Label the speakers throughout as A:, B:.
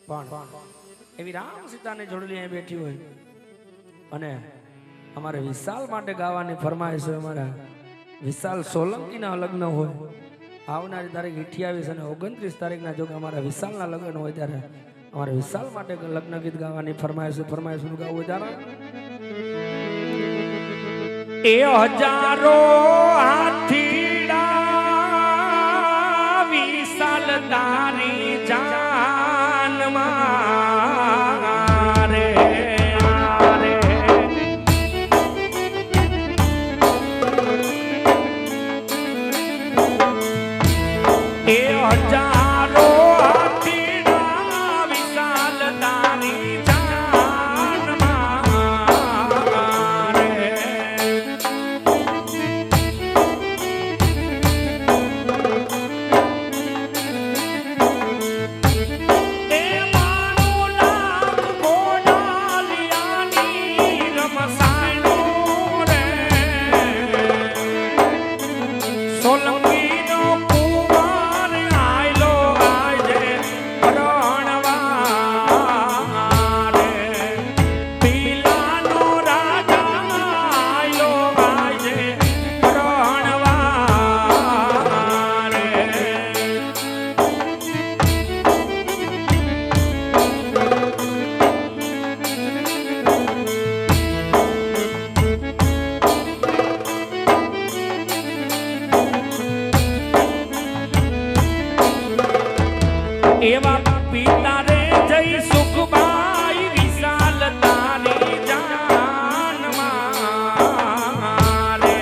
A: પણ એવી રામ સીતાને જોડલી અહીં બેઠી હોય અને અમારે વિશાલ માટે ગાવાની ફરમાઈશ હોય. અમારા વિશાલ સોલંકીના લગ્ન હોય આવનારી તારીખ 28 અને 29 તારીખના જો અમારા વિશાલના લગ્ન હોય ત્યારે અમારે વિશાલ માટે લગ્ન ગીત ગાવાની ફરમાઈશ ગાવું હોય ત્યારે એ હજારો હાથીડા વિશાલ તારી જાનમાં રે એ હજારો હાથીડા વિશાલ તારી જાનમાં રે એ માનું નામ ગોડાલિયાની રમસાયનો રે સોલંકીનો કુંવર આયલો આજે પરણવા રે પીલાનો રાજા આયલો આજે પરણવા રે એવા પિતા રે જય સુખભાઈ વિશાલ તારી જાનમાં રે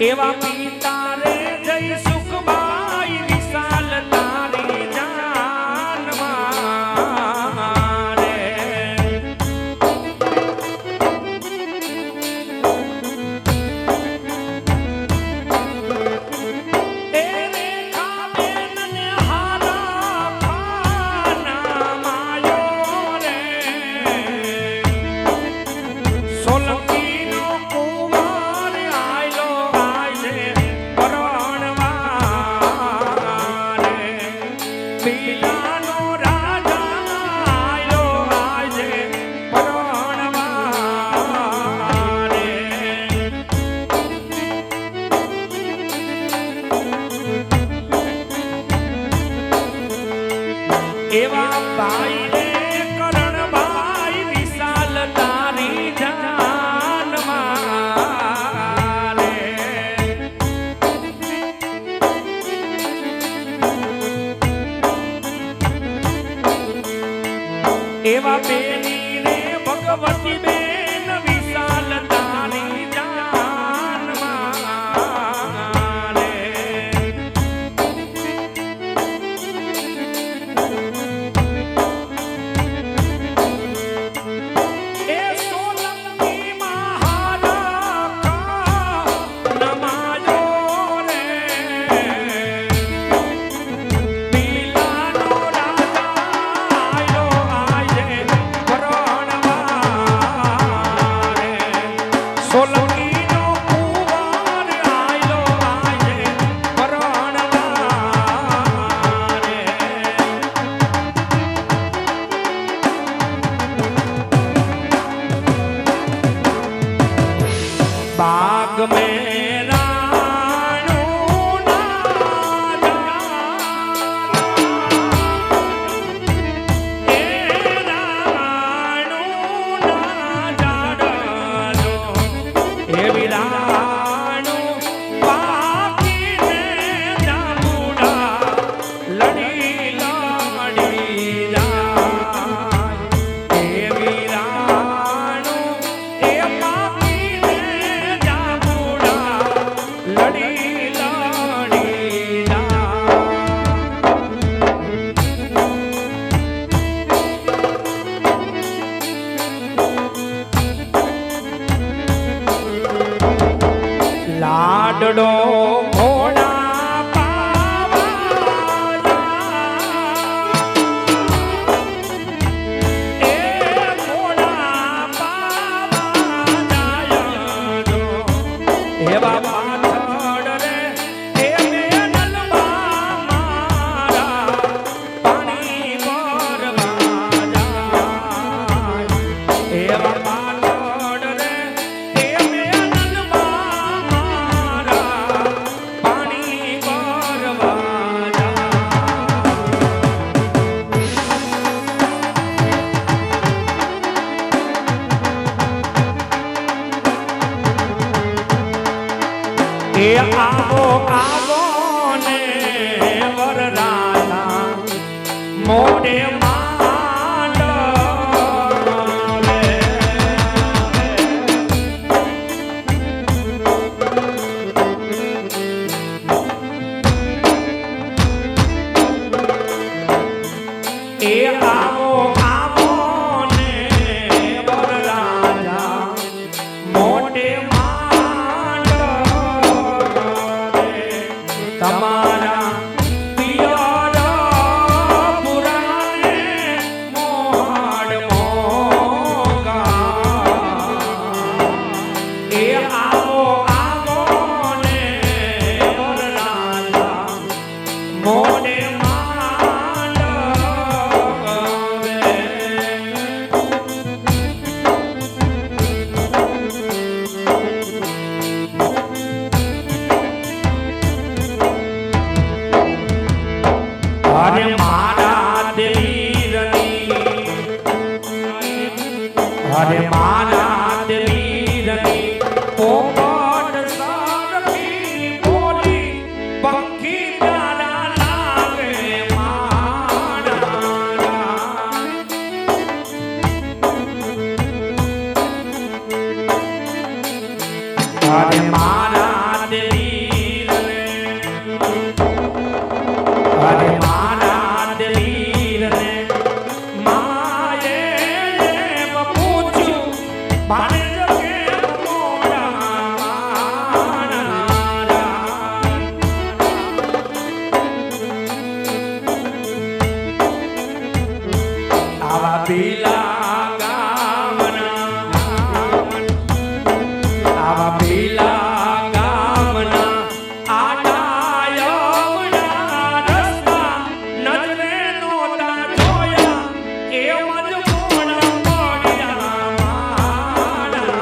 A: એવા પિતા રે જય સુખભાઈ વિશાલ તારી જાનમાં રે એવા ભાઈ રે કરણભાઈ વિશાલ તારી જાનમાં રે એવા બેની રે ભગવતી બેન વિશાલ તારી જાનમાં રે એ સોલંકી મહારાજા નમાયો રે પીલાનો રાજા આયો આજે પરણવા રે સોલંકીનો કુંવર આયો આજે પરણવા રે बाग में राणू ना ए राणू ना जाडो ए विराणू बाकी ने जामुड़ा लड़ी लड़ी जाए ए विराणू ए बाकी ने લડી લડી લાડડો ઘોડા પાવા એ ઘોડા પાવા જાય એવા પાછળ રે એ મેનલમાં મારા પાણી ભરવા જાય એવા પાછળ રે એ મેનલમાં મારા પાણી ભરવા એ આવો આવો ને વરરાજા મોઢે માંડવે એ આવો આવો ને વરરાજા મોઢે તમારા પિયરા પુરાણે મોહડ મોગા એ આવો આવો ને વરરાજા મોઢે અરે મારા દિલીરની અરે મારા દિલીરની પોપટ સારખી બોલી પંખી પ્યારા લાગે મારા અરે મારા દિલીરને અરે પીલા ગામના આડાયવના રસ્તા નજરે નોતા જોયા એમ જ મોણ પડ્યા મારા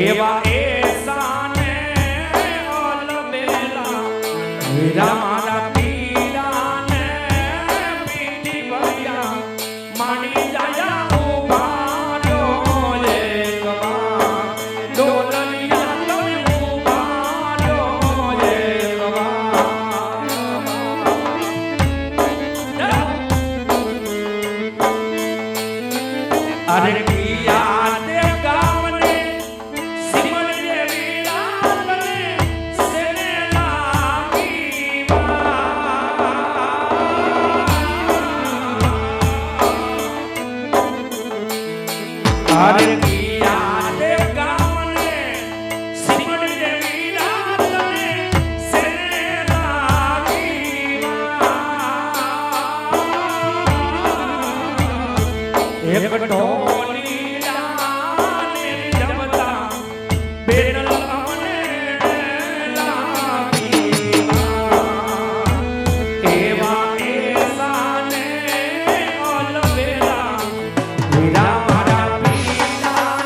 A: એવા એસાને ઓલબેલા હીરા મારા પીરાને પીઠી ભર્યા માણી જાયા ઉભાર્યો એકવાર ડોલરિયા તમે ઉભાર્યો એકવાર અરે અરે કિયા દે ગામને સિમડી દેવી રાતને સેને લાગી એક ઢોલી ડાને જમતા બેનલ અમને લાગી એવા એસાને ઓલવેલા હીરા મારા પીલા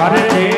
B: આરતી